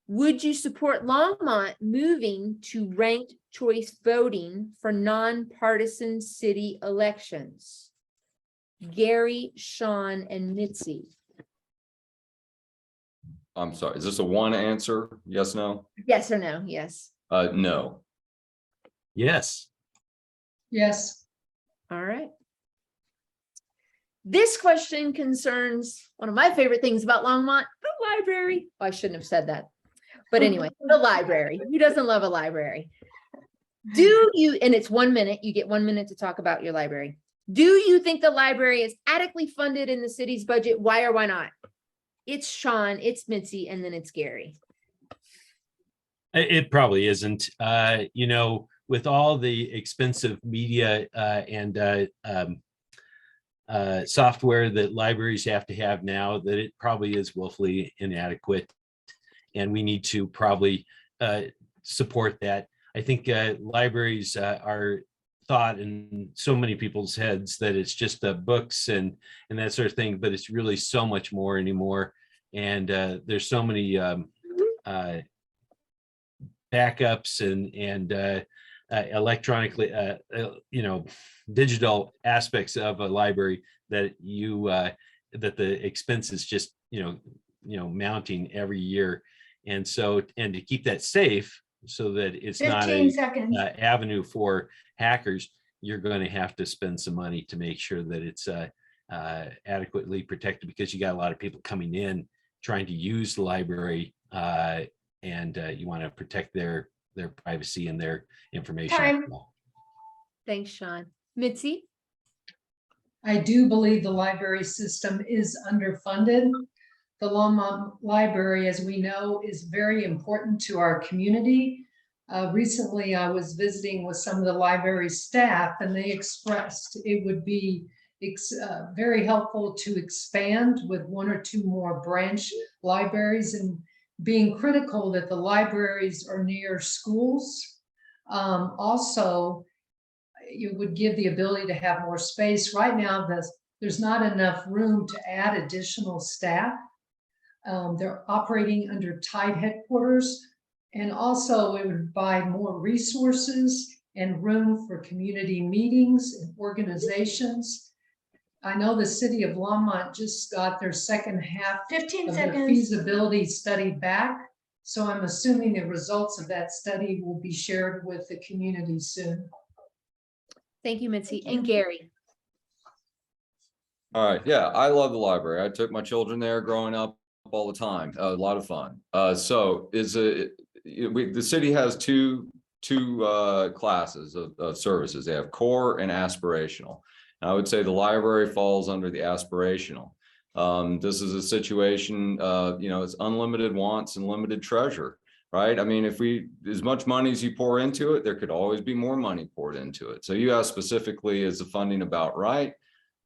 Would you support Longmont moving to ranked choice voting for nonpartisan city elections? Gary, Sean, and Mitzi. I'm sorry, is this a one answer? Yes, no? Yes or no? Yes. No. Yes. Yes. All right. This question concerns one of my favorite things about Longmont, the library. Oh, I shouldn't have said that. But anyway, the library. Who doesn't love a library? Do you, and it's 1 minute, you get 1 minute to talk about your library. Do you think the library is adequately funded in the city's budget? Why or why not? It's Sean, it's Mitzi, and then it's Gary. It probably isn't. With all the expensive media and software that libraries have to have now, that it probably is woefully inadequate. And we need to probably support that. I think libraries are thought in so many people's heads that it's just books and that sort of thing, but it's really so much more anymore. And there's so many backups and electronically, digital aspects of a library that that the expense is just mounting every year. And so, and to keep that safe so that it's not 15 seconds. a avenue for hackers, you're going to have to spend some money to make sure that it's adequately protected, because you got a lot of people coming in trying to use the library, and you want to protect their privacy and their information. Time. Thanks, Sean. Mitzi? I do believe the library system is underfunded. The Longmont Library, as we know, is very important to our community. Recently, I was visiting with some of the library staff, and they expressed it would be very helpful to expand with 1 or 2 more branch libraries, and being critical that the libraries are near schools. Also, it would give the ability to have more space. Right now, there's not enough room to add additional staff. They're operating under tight headquarters, and also it would provide more resources and room for community meetings and organizations. I know the city of Longmont just got their second half 15 of the seconds. feasibility study back. So I'm assuming the results of that study will be shared with the community soon. Thank you, Mitzi. Thank you. And Gary. All right, yeah, I love the library. I took my children there growing up all the time. A lot of fun. The city has two classes of services. They have core and aspirational. And I would say the library falls under the aspirational. This is a situation, it's unlimited wants and limited treasure, right? I mean, as much money as you pour into it, there could always be more money poured into it. So you asked specifically, is the funding about right?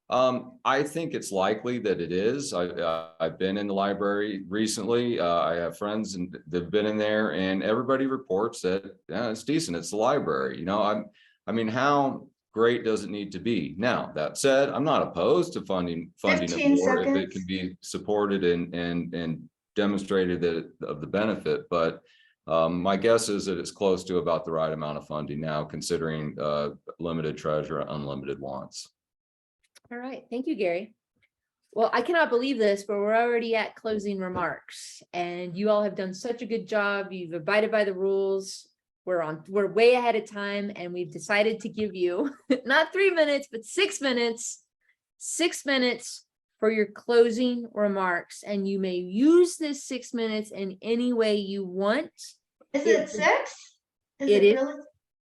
I think it's likely that it is. I've been in the library recently. I have friends and they've been in there, and everybody reports that it's decent. It's the library. I mean, how great does it need to be? Now, that said, I'm not opposed to funding 15 it more if it seconds. can be supported and demonstrated of the benefit. But my guess is that it's close to about the right amount of funding now, considering limited treasure, unlimited wants. All right. Thank you, Gary. Well, I cannot believe this, but we're already at closing remarks, and you all have done such a good job. You've abided by the rules. We're way ahead of time, and we've decided to give you not 3 minutes, but 6 minutes, 6 minutes for your closing remarks. And you may use this 6 minutes in any way you want. Is it 6? Is it it is. really?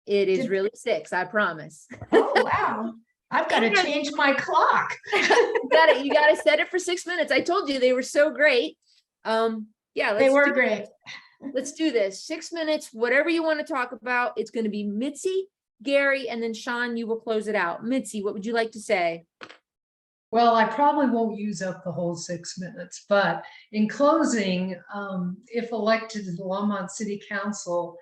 It is Did- really 6, I promise. Oh, wow. I've got to change my clock. You got to set it for 6 minutes. I told you they were so great. Yeah, They were great. Let's do this. 6 minutes, whatever you want to talk about. It's going to be Mitzi, Gary, and then Sean, you will close it out. Mitzi, what would you like to say? Well, I probably won't use up the whole 6 minutes, but in closing, if elected to the Longmont City Council,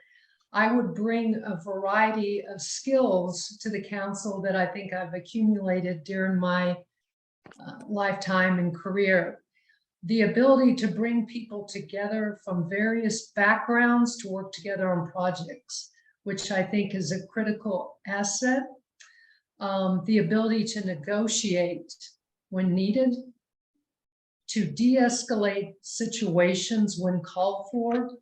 I would bring a variety of skills to the council that I think I've accumulated during my lifetime and career. The ability to bring people together from various backgrounds to work together on projects, which I think is a critical asset. The ability to negotiate when needed, to de-escalate situations when called for,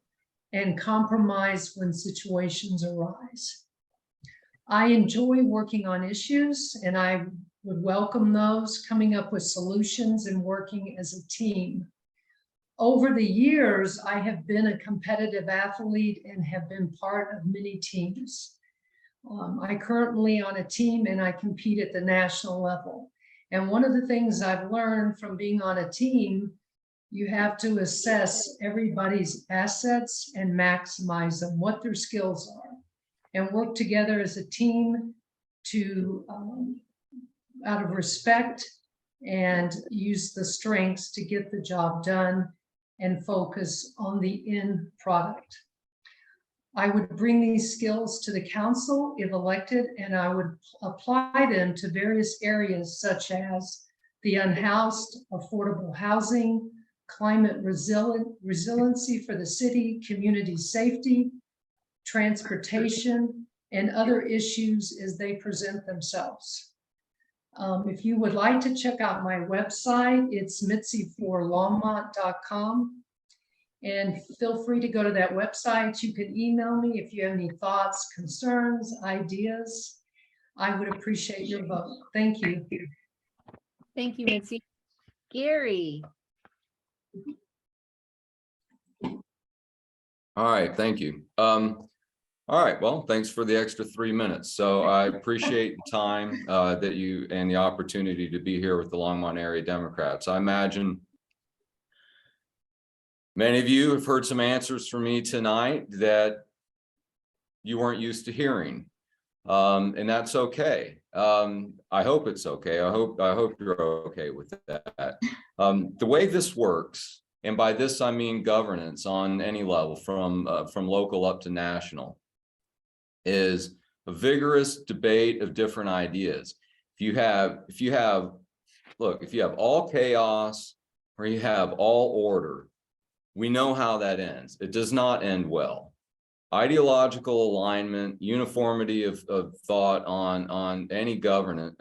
and compromise when situations arise. I enjoy working on issues, and I would welcome those, coming up with solutions and working as a team. Over the years, I have been a competitive athlete and have been part of many teams. I currently on a team, and I compete at the national level. And one of the things I've learned from being on a team, you have to assess everybody's assets and maximize them, what their skills are, and work together as a team to, out of respect, and use the strengths to get the job done and focus on the end product. I would bring these skills to the council if elected, and I would apply them to various areas such as the unhoused, affordable housing, climate resiliency for the city, community safety, transportation, and other issues as they present themselves. If you would like to check out my website, it's mitziforlongmont.com. And feel free to go to that website. You can email me if you have any thoughts, concerns, ideas. I would appreciate your vote. Thank you. Thank you, Mitzi. Gary. All right, thank you. All right, well, thanks for the extra 3 minutes. So I appreciate the time that you and the opportunity to be here with the Longmont area Democrats. I imagine many of you have heard some answers from me tonight that you weren't used to hearing. And that's okay. I hope it's okay. I hope you're okay with that. The way this works, and by this I mean governance on any level, from local up to national, is a vigorous debate of different ideas. If you have all chaos or you have all order, we know how that ends. It does not end well. Ideological alignment, uniformity of thought on any government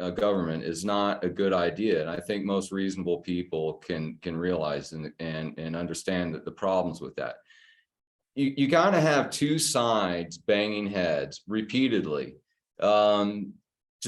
is not a good idea. And I think most reasonable people can realize and understand that the problems with that. You got to have two sides banging heads repeatedly to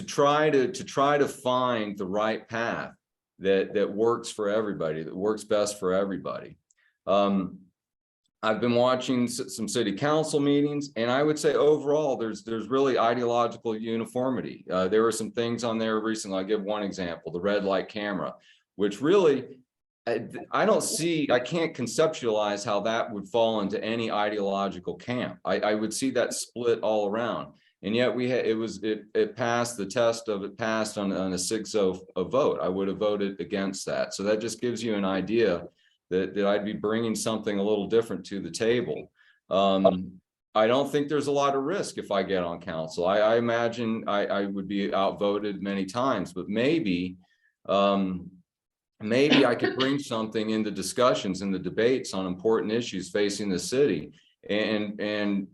try to find the right path that works for everybody, that works best for everybody. I've been watching some city council meetings, and I would say overall, there's really ideological uniformity. There were some things on there recently. I'll give one example: the red light camera, which really, I can't conceptualize how that would fall into any ideological camp. I would see that split all around, and yet it passed the test of it passed on a 6-0 vote. I would have voted against that. So that just gives you an idea that I'd be bringing something a little different to the table. I don't think there's a lot of risk if I get on council. I imagine I would be outvoted many times, but maybe I could bring something in the discussions and the debates on important issues facing the city and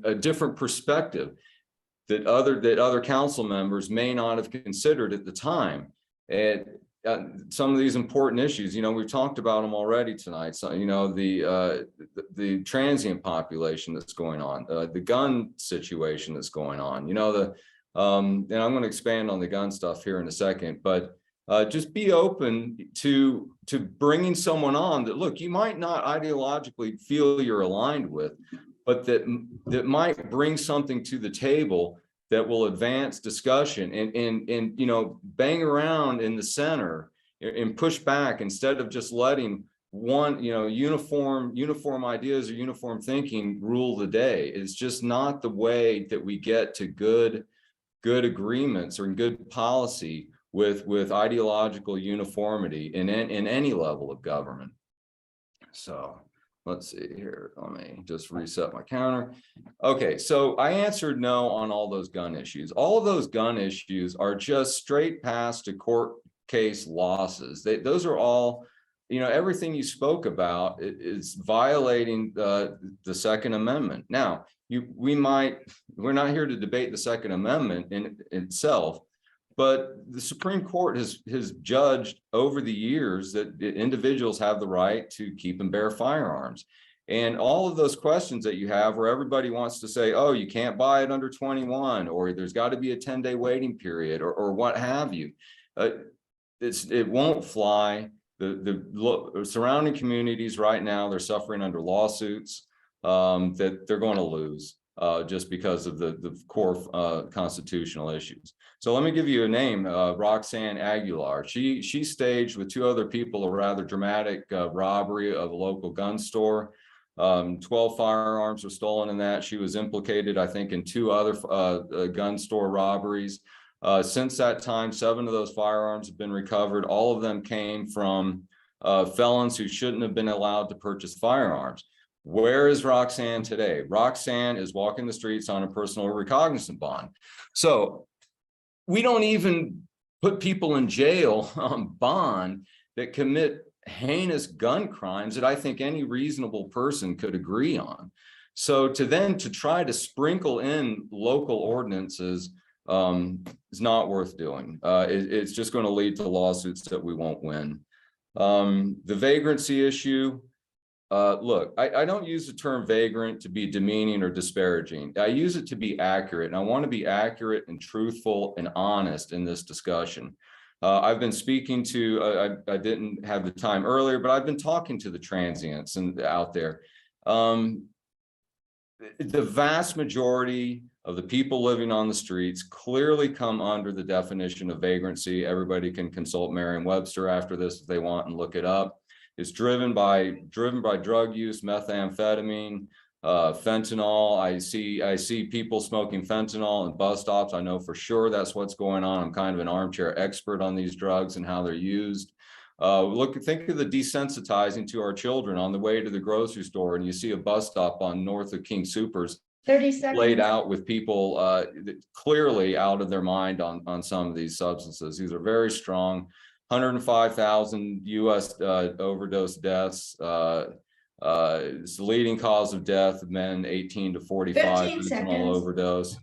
a different perspective that other council members may not have considered at the time. And some of these important issues, we've talked about them already tonight. So, the transient population that's going on, the gun situation that's going on, and I'm going to expand on the gun stuff here in a second, but just be open to bringing someone on that, look, you might not ideologically feel you're aligned with, but that might bring something to the table that will advance discussion and bang around in the center and push back instead of just letting one, uniform ideas or uniform thinking rule the day. It's just not the way that we get to good agreements or good policy with ideological uniformity in any level of government. So let's see here. Let me just reset my counter. Okay, so I answered no on all those gun issues. All of those gun issues are just straight past to court case losses. Those are all, everything you spoke about is violating the Second Amendment. Now, we're not here to debate the Second Amendment in itself, but the Supreme Court has judged over the years that individuals have the right to keep and bear firearms. And all of those questions that you have where everybody wants to say, oh, you can't buy it under 21, or there's got to be a 10-day waiting period, or what have you. It won't fly. The surrounding communities right now, they're suffering under lawsuits that they're going to lose just because of the core constitutional issues. So let me give you a name, Roxanne Aguilar. She staged with two other people a rather dramatic robbery of a local gun store. 12 firearms were stolen in that. She was implicated, I think, in 2 other gun store robberies. Since that time, 7 of those firearms have been recovered. All of them came from felons who shouldn't have been allowed to purchase firearms. Where is Roxanne today? Roxanne is walking the streets on a personal recognizance bond. So we don't even put people in jail on bond that commit heinous gun crimes that I think any reasonable person could agree on. So to try to sprinkle in local ordinances is not worth doing. It's just going to lead to lawsuits that we won't win. The vagrancy issue. Look, I don't use the term vagrant to be demeaning or disparaging. I use it to be accurate, and I want to be accurate and truthful and honest in this discussion. I've been speaking to, I didn't have the time earlier, but I've been talking to the transients and out there. the vast majority of the people living on the streets clearly come under the definition of vagrancy. Everybody can consult Merriam-Webster after this if they want and look it up. It's driven by drug use, methamphetamine, fentanyl. I see people smoking fentanyl in bus stops. I know for sure that's what's going on. I'm kind of an armchair expert on these drugs and how they're used. Think of the desensitizing to our children on the way to the grocery store, and you see a bus stop on north of King Soopers 30 seconds. laid out with people clearly out of their mind on some of these substances. These are very strong. 105,000 US overdose deaths. It's the leading cause of death of men 18 to 45 15 fentanyl seconds. overdose.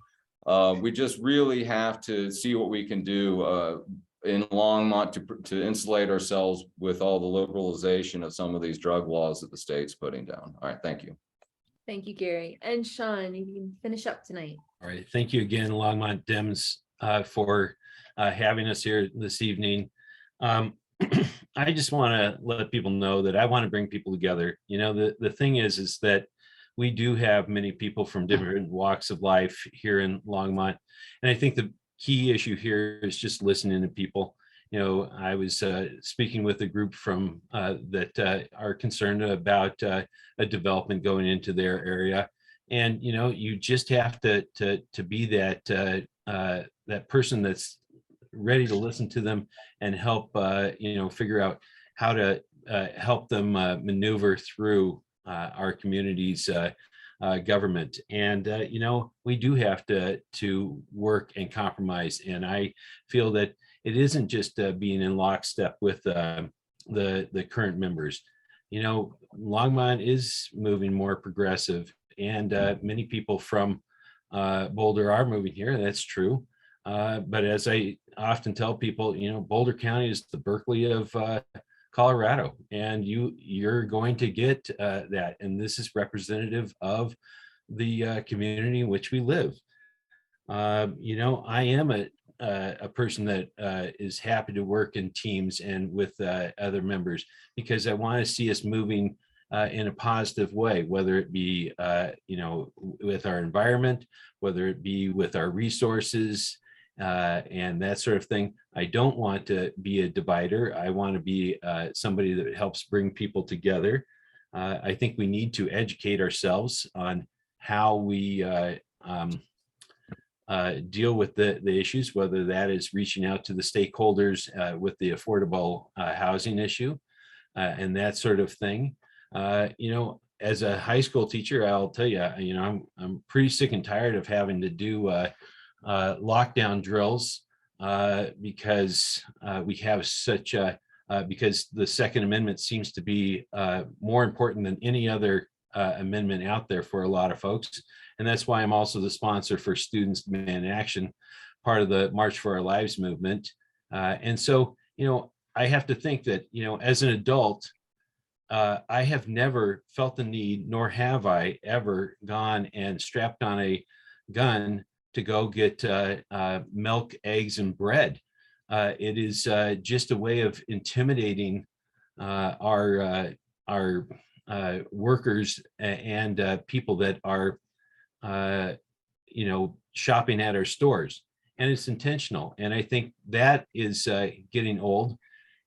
We just really have to see what we can do in Longmont to insulate ourselves with all the liberalization of some of these drug laws that the state's putting down. All right, thank you. Thank you, Gary. And Sean, you can finish up tonight. All right, thank you again, Longmont Dems, for having us here this evening. I just want to let people know that I want to bring people together. You know, the thing is that we do have many people from different walks of life here in Longmont, and I think the key issue here is just listening to people. You know, I was speaking with a group from that are concerned about a development going into their area, and you know, you just have to be that that person that's ready to listen to them and help you know, figure out how to help them maneuver through our community's government. And you know, we do have to work and compromise, and I feel that it isn't just being in lockstep with the current members. You know, Longmont is moving more progressive, and many people from Boulder are moving here. That's true. But as I often tell people, you know, Boulder County is the Berkeley of Colorado, and you're going to get that. And this is representative of the community in which we live. You know, I am a person that is happy to work in teams and with other members, because I want to see us moving in a positive way, whether it be, you know, with our environment, whether it be with our resources, and that sort of thing. I don't want to be a divider. I want to be somebody that helps bring people together. I think we need to educate ourselves on how we deal with the issues, whether that is reaching out to the stakeholders with the affordable housing issue and that sort of thing. You know, as a high school teacher, I'll tell you, you know, I'm pretty sick and tired of having to do lockdown drills because we have such a because the Second Amendment seems to be more important than any other amendment out there for a lot of folks. And that's why I'm also the sponsor for Students Demand Action, part of the March for Our Lives movement. And so, you know, I have to think that, you know, as an adult, I have never felt the need, nor have I ever gone and strapped on a gun to go get milk, eggs, and bread. It is just a way of intimidating our workers and people that are, you know, shopping at our stores. And it's intentional. And I think that is getting old.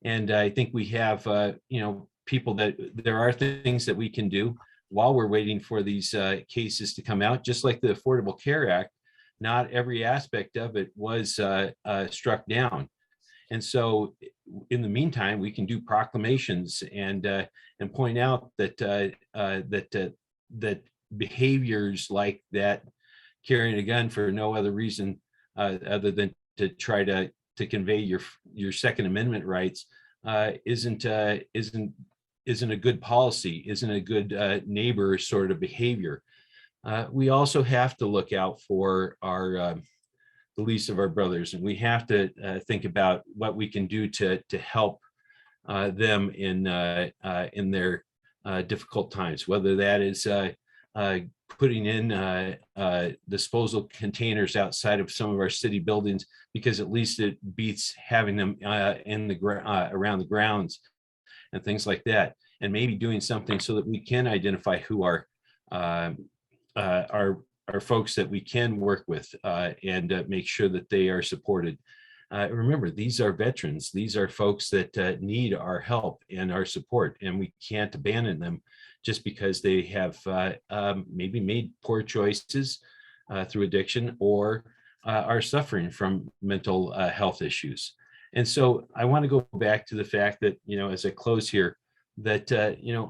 And I think we have, you know, people that there are things that we can do while we're waiting for these cases to come out, just like the Affordable Care Act. Not every aspect of it was struck down. And so in the meantime, we can do proclamations and point out that that behaviors like that, carrying a gun for no other reason other than to try to convey your Second Amendment rights, isn't a good policy, isn't a good neighbor sort of behavior. We also have to look out for our the least of our brothers, and we have to think about what we can do to help them in their difficult times, whether that is putting in disposal containers outside of some of our city buildings, because at least it beats having them in the around the grounds and things like that, and maybe doing something so that we can identify who our are folks that we can work with and make sure that they are supported. Remember, these are veterans. These are folks that need our help and our support, and we can't abandon them just because they have maybe made poor choices through addiction or are suffering from mental health issues. And so I want to go back to the fact that, as I close here, that,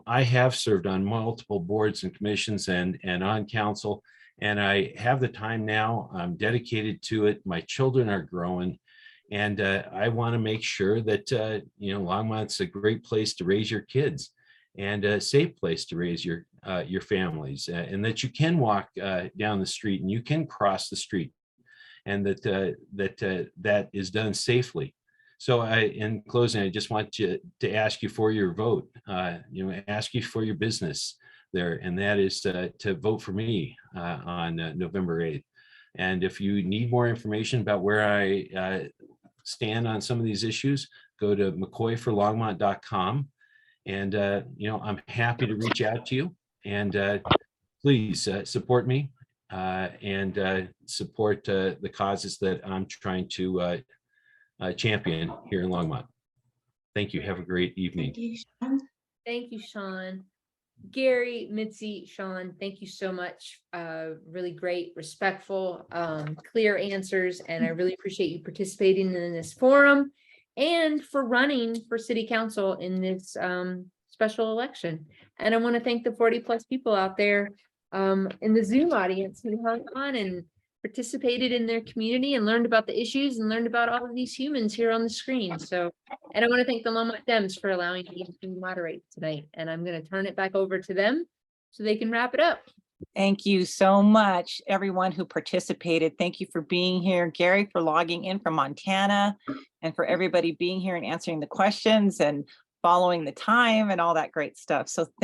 I have served on multiple boards and commissions and on council, and I have the time now. I'm dedicated to it. My children are growing. And I want to make sure that, Longmont's a great place to raise your kids and a safe place to raise your families, and that you can walk down the street and you can cross the street, and that is done safely. So in closing, I just want to ask you for your vote, ask you for your business there, and that is to vote for me on November 8th. And if you need more information about where I stand on some of these issues, go to mccoyforlongmont.com. And, I'm happy to reach out to you. And please support me and support the causes that I'm trying to champion here in Longmont. Thank you. Have a great evening. Thank you, Sean. Gary, Mitzi, Sean, thank you so much. Really great, respectful, clear answers. And I really appreciate you participating in this forum and for running for city council in this special election. And I want to thank the 40+ people out there in the Zoom audience who hung on and participated in their community and learned about the issues and learned about all of these humans here on the screen. So, and I want to thank the Longmont Dems for allowing me to moderate tonight. And I'm going to turn it back over to them so they can wrap it up. Thank you so much, everyone who participated. Thank you for being here. Gary, for logging in from Montana, and for everybody being here and answering the questions and following the time and all that great stuff. So thank